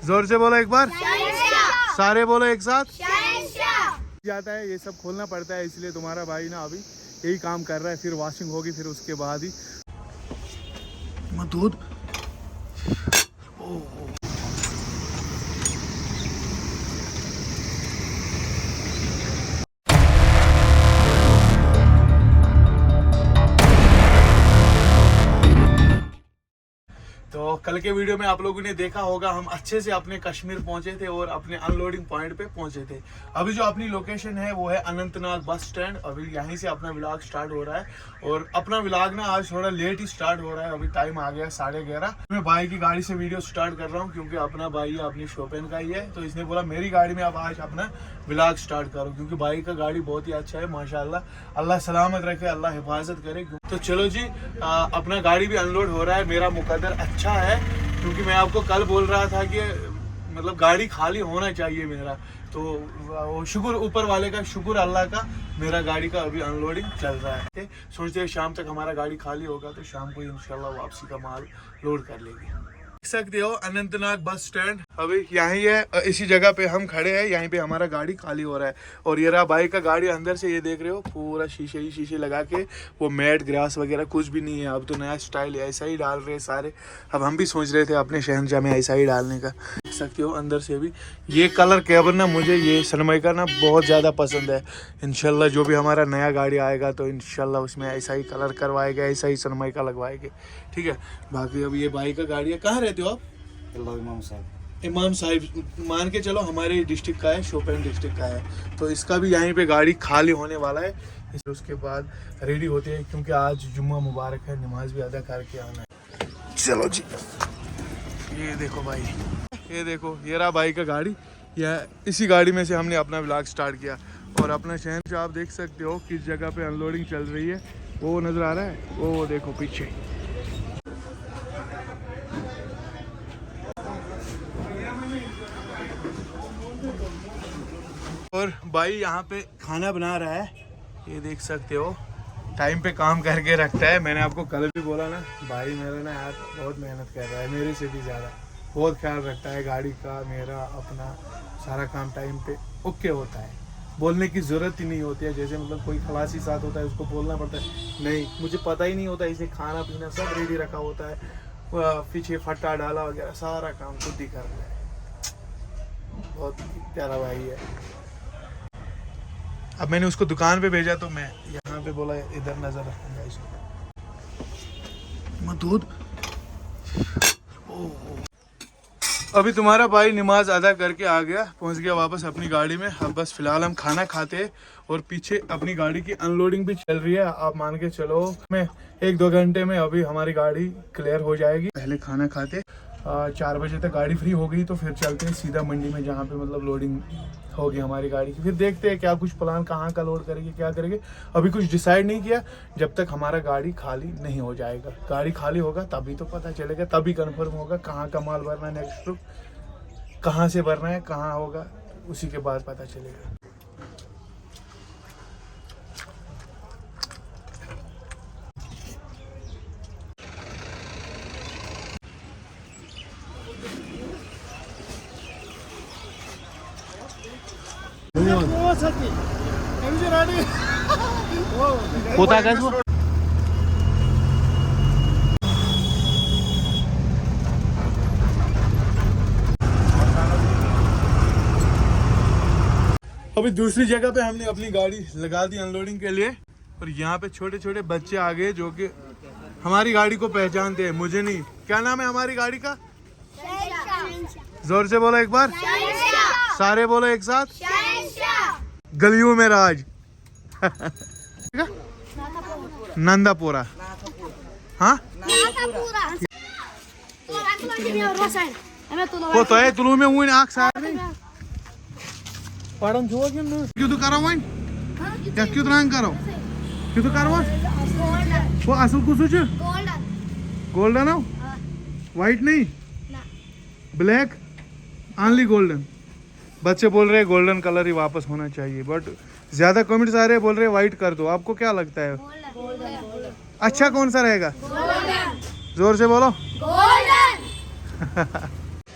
जोर से बोलो एक बार, सारे बोलो एक साथ। जाता है ये सब खोलना पड़ता है, इसलिए तुम्हारा भाई ना अभी यही काम कर रहा है। फिर वॉशिंग होगी, फिर उसके बाद ही दूध। तो कल के वीडियो में आप लोगों ने देखा होगा, हम अच्छे से अपने कश्मीर पहुंचे थे और अपने अनलोडिंग पॉइंट पे पहुंचे थे। अभी जो अपनी लोकेशन है वो है अनंतनाग बस स्टैंड। अभी यहीं से अपना व्लॉग स्टार्ट हो रहा है और अपना व्लॉग ना आज थोड़ा लेट ही स्टार्ट हो रहा है। अभी टाइम आ गया 11:30। मैं भाई की गाड़ी से वीडियो स्टार्ट कर रहा हूँ क्योंकि अपना भाई अपनी शोपिन का ही है, तो इसने बोला मेरी गाड़ी में आप आज अपना व्लॉग स्टार्ट करो, क्योंकि भाई का गाड़ी बहुत ही अच्छा है माशाल्लाह। अल्लाह सलामत रखे, अल्लाह हिफाजत करे। तो चलो जी, अपना गाड़ी भी अनलोड हो रहा है। मेरा मुकद्दर अच्छा है, क्योंकि मैं आपको कल बोल रहा था कि मतलब गाड़ी खाली होना चाहिए मेरा, तो वो शुक्र ऊपर वाले का, शुक्र अल्लाह का, मेरा गाड़ी का अभी अनलोडिंग चल रहा है। सोचते हैं शाम तक हमारा गाड़ी खाली होगा तो शाम को इंशाल्लाह वापसी का माल लोड कर लेंगे। देख सकते हो अनंतनाग बस स्टैंड अभी यहीं है, इसी जगह पे हम खड़े हैं। यहीं पे हमारा गाड़ी खाली हो रहा है और ये रहा बाइक का गाड़ी। अंदर से ये देख रहे हो पूरा शीशे ही शीशे लगा के, वो मैट ग्रास वगैरह कुछ भी नहीं है। अब तो नया स्टाइल ऐसा ही डाल रहे हैं सारे। अब हम भी सोच रहे थे अपने शहनशाह में ऐसा ही डालने का। देख सकते हो अंदर से भी ये कलर केबर ना, मुझे ये सनमाइका ना बहुत ज़्यादा पसंद है। इंशाल्लाह जो भी हमारा नया गाड़ी आएगा तो इंशाल्लाह उसमें ऐसा ही कलर करवाएगा, ऐसा ही सनमाइका लगवाएंगे, ठीक है। बाकी अब ये बाइक का गाड़ी है। कहाँ रहते हो आप? इमाम साहिब मान के चलो हमारे डिस्ट्रिक्ट का है, शोपियान डिस्ट्रिक्ट का है। तो इसका भी यहीं पे गाड़ी खाली होने वाला है। उसके बाद रेडी होते हैं क्योंकि आज जुम्मा मुबारक है, नमाज भी अदा करके आना है। चलो जी, ये देखो भाई, ये देखो ये रहा भाई का गाड़ी। यह इसी गाड़ी में से हमने अपना व्लॉग स्टार्ट किया। और अपना शहर आप देख सकते हो किस जगह पे अनलोडिंग चल रही है, वो नज़र आ रहा है, वो देखो पीछे। और भाई यहाँ पे खाना बना रहा है, ये देख सकते हो। टाइम पे काम करके रखता है। मैंने आपको कल भी बोला ना, भाई मेरा ना यार बहुत मेहनत कर रहा है, मेरे से भी ज़्यादा। बहुत ख्याल रखता है गाड़ी का, मेरा अपना सारा काम टाइम पे ओके होता है। बोलने की ज़रूरत ही नहीं होती है, जैसे मतलब कोई खलासी साथ होता है उसको बोलना पड़ता है। नहीं, मुझे पता ही नहीं होता, इसे खाना पीना सब रेडी रखा होता है, पीछे फट्टा डाला वगैरह सारा काम खुद ही करना है। बहुत प्यारा भाई है। अब मैंने उसको दुकान पे भेजा तो मैं यहाँ पे बोला इधर नजर रखूंगा इसको। दूध अभी तुम्हारा भाई नमाज अदा करके आ गया, पहुँच गया वापस अपनी गाड़ी में। अब बस फिलहाल हम खाना खाते हैं और पीछे अपनी गाड़ी की अनलोडिंग भी चल रही है। आप मान के चलो मैं 1-2 घंटे में अभी हमारी गाड़ी क्लियर हो जाएगी। पहले खाना खाते, 4 बजे तक गाड़ी फ्री हो गई तो फिर चलते हैं सीधा मंडी में, जहाँ पे मतलब लोडिंग होगी हमारी गाड़ी की। फिर देखते हैं क्या कुछ प्लान, कहाँ का लोड करेंगे, क्या करेंगे। अभी कुछ डिसाइड नहीं किया, जब तक हमारा गाड़ी खाली नहीं हो जाएगा। गाड़ी खाली होगा तभी तो पता चलेगा, तभी कंफर्म होगा कहाँ का माल भरना है, नेक्स्ट ट्रिप कहाँ से भरना है, कहाँ होगा, उसी के बाद पता चलेगा। होता है वो अभी दूसरी जगह पे हमने अपनी गाड़ी लगा दी अनलोडिंग के लिए। और यहाँ पे छोटे छोटे बच्चे आ गए जो कि हमारी गाड़ी को पहचानते हैं, मुझे नहीं। क्या नाम है हमारी गाड़ी का? जोर से बोलो एक बार, सारे बोलो एक साथ। गलियों में राज। नंदापुरा। हाँ तो है तुलू में वन आख सारे पढ़न जो क्यों तो करो वन या क्यों रंग करो क्यों तो करो वो असल कुछ गोल्डन हो, वाइट नहीं, ब्लैक, ओनली गोल्डन। बच्चे बोल रहे हैं गोल्डन कलर ही वापस होना चाहिए, बट ज्यादा कमेंट्स आ रहे हैं, बोल रहे हैं व्हाइट कर दो। आपको क्या लगता है अच्छा कौन सा रहेगा? जोर से बोलो।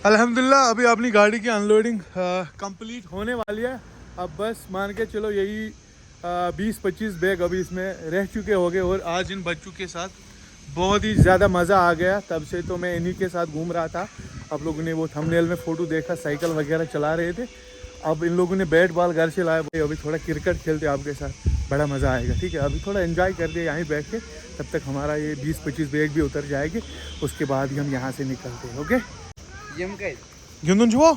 अल्हम्दुलिल्लाह अभी अपनी गाड़ी की अनलोडिंग कंप्लीट होने वाली है। अब बस मान के चलो यही 20-25 बैग अभी इसमें रह चुके होंगे। और आज इन बच्चों के साथ बहुत ही ज़्यादा मज़ा आ गया। तब से तो मैं इन्हीं के साथ घूम रहा था। आप लोगों ने वो थंबनेल में फ़ोटो देखा, साइकिल वगैरह चला रहे थे। अब इन लोगों ने बैट बॉल घर से लाया, भाई अभी थोड़ा क्रिकेट खेलते आपके साथ, बड़ा मज़ा आएगा। ठीक है, अभी थोड़ा एंजॉय कर दिया यहीं बैठ के। तब तक हमारा ये 20-25 बैग भी उतर जाएंगे, उसके बाद ही हम यहाँ से निकलते हैं। ओके गिंदून छो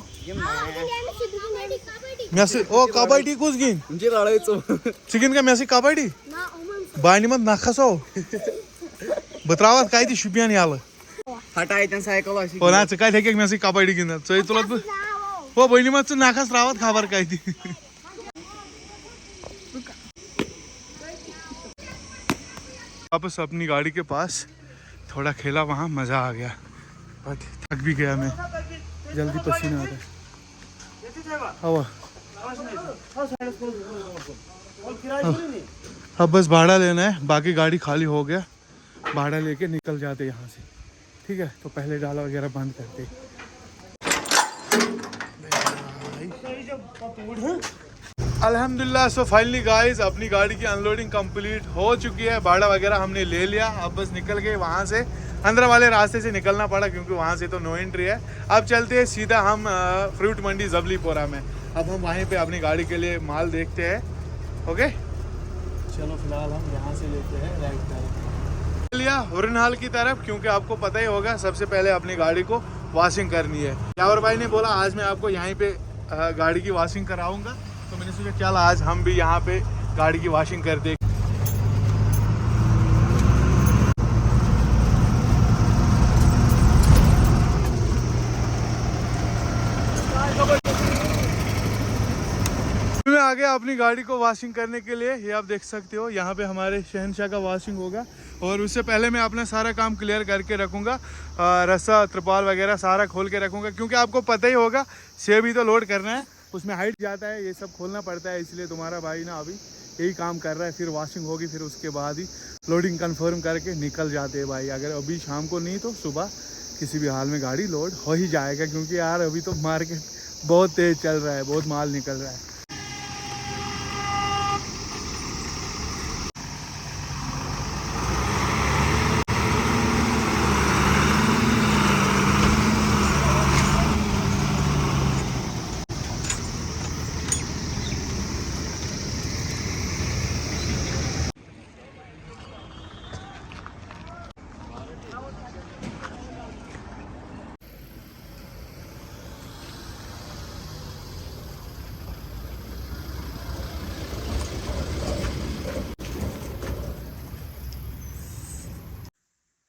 मेसी ओ कबड्डी कुछ गिन म्हणजे रडायचो चिकन का मेसी कबड्डी बानी मत नखसो बत्रावत काय ती शुपियान याल हटायचं सायकल अशी हो ना काय थे मेसी कबड्डी गिन चोय तुला हो बहिणी मत नाखस रावत खबर काय ती वापस अपनी गाड़ी के पास थोड़ा खेला, वहाँ मज़ा आ गया। थक भी गया मैं, जल्दी पसीना आ रहा हवा। अब बस भाड़ा लेना है, बाकी गाड़ी खाली हो गया। भाड़ा लेके निकल जाते यहाँ से। ठीक है, तो पहले डाला वगैरह बंद करते। अल्हम्दुलिल्लाह सो फाइनली गाइस अपनी गाड़ी की अनलोडिंग कंप्लीट हो चुकी है। भाड़ा वगैरह हमने ले लिया। अब बस निकल गए वहाँ से। अंदर वाले रास्ते से निकलना पड़ा क्योंकि वहाँ से तो नो एंट्री है। अब चलते हैं सीधा हम फ्रूट मंडी जबलीपोरा में। अब हम वहीं पे अपनी गाड़ी के लिए माल देखते हैं। ओके चलो फिलहाल हम यहाँ से लेते हैं राइट तरफ लिया हुरनहाल की तरफ, क्योंकि आपको पता ही होगा सबसे पहले अपनी गाड़ी को वॉशिंग करनी है। यावर भाई ने बोला आज मैं आपको यहीं पे गाड़ी की वॉशिंग कराऊंगा, तो मैंने सोचा चल आज हम भी यहाँ पे गाड़ी की वॉशिंग करते। मैं आ गया अपनी गाड़ी को वॉशिंग करने के लिए। ये आप देख सकते हो यहाँ पे हमारे शहनशाह का वॉशिंग होगा। और उससे पहले मैं अपना सारा काम क्लियर करके रखूँगा, रस्सा त्रिपाल वगैरह सारा खोल के रखूँगा, क्योंकि आपको पता ही होगा सेब भी तो लोड करना है, उसमें हाइट जाता है, ये सब खोलना पड़ता है। इसलिए तुम्हारा भाई ना अभी यही काम कर रहा है। फिर वॉशिंग होगी, फिर उसके बाद ही लोडिंग कंफर्म करके निकल जाते हैं भाई। अगर अभी शाम को नहीं तो सुबह किसी भी हाल में गाड़ी लोड हो ही जाएगा, क्योंकि यार अभी तो मार्केट बहुत तेज़ चल रहा है, बहुत माल निकल रहा है।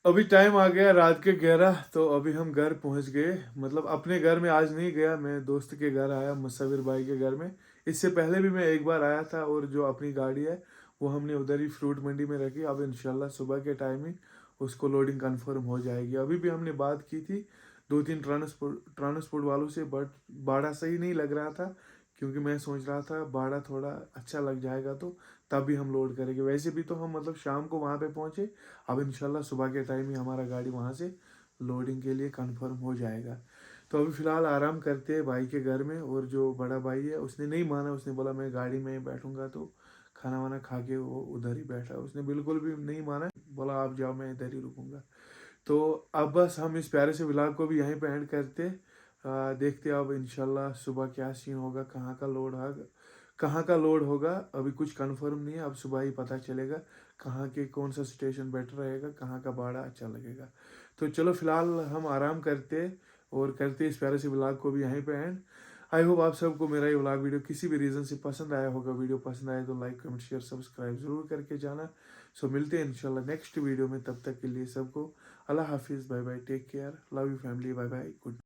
अभी टाइम आ गया रात के 11, तो अभी हम घर पहुंच गए। मतलब अपने घर में आज नहीं गया, मैं दोस्त के घर आया, मुसविर भाई के घर में। इससे पहले भी मैं एक बार आया था, और जो अपनी गाड़ी है वो हमने उधर ही फ्रूट मंडी में रखी। अब इंशाल्लाह सुबह के टाइम ही उसको लोडिंग कंफर्म हो जाएगी। अभी भी हमने बात की थी 2-3 ट्रांसपोर्ट वालों से, बट भाड़ा सही नहीं लग रहा था, क्योंकि मैं सोच रहा था भाड़ा थोड़ा अच्छा लग जाएगा तो तभी हम लोड करेंगे। वैसे भी तो हम मतलब शाम को वहाँ पे पहुँचे। अब इंशाल्लाह सुबह के टाइम ही हमारा गाड़ी वहाँ से लोडिंग के लिए कंफर्म हो जाएगा। तो अभी फ़िलहाल आराम करते हैं भाई के घर में। और जो बड़ा भाई है उसने नहीं माना, उसने बोला मैं गाड़ी में ही बैठूंगा, तो खाना वाना खा के वो उधर ही बैठा। उसने बिल्कुल भी नहीं माना, बोला आप जाओ मैं इधर ही रुकूंगा। तो अब बस हम इस प्यारे से व्लॉग को भी यहीं पे एंड करते। देखते अब इंशाल्लाह सुबह क्या सीन होगा, कहाँ का लोड होगा अभी कुछ कंफर्म नहीं है। अब सुबह ही पता चलेगा कहाँ के कौन सा स्टेशन बेटर रहेगा, कहाँ का भाड़ा अच्छा लगेगा। तो चलो फिलहाल हम आराम करते और करते इस प्यारे से व्लॉग को भी यहीं पे एंड। आई होप आप सबको मेरा ये व्लॉग वीडियो किसी भी रीज़न से पसंद आया होगा। वीडियो पसंद आए तो लाइक कमेंट शेयर सब्सक्राइब ज़रूर करके जाना। सो मिलते हैं इंशाल्लाह नेक्स्ट वीडियो में। तब तक के लिए सबको अल्लाह हाफिज़, bye bye, take care, love you family, bye bye, good.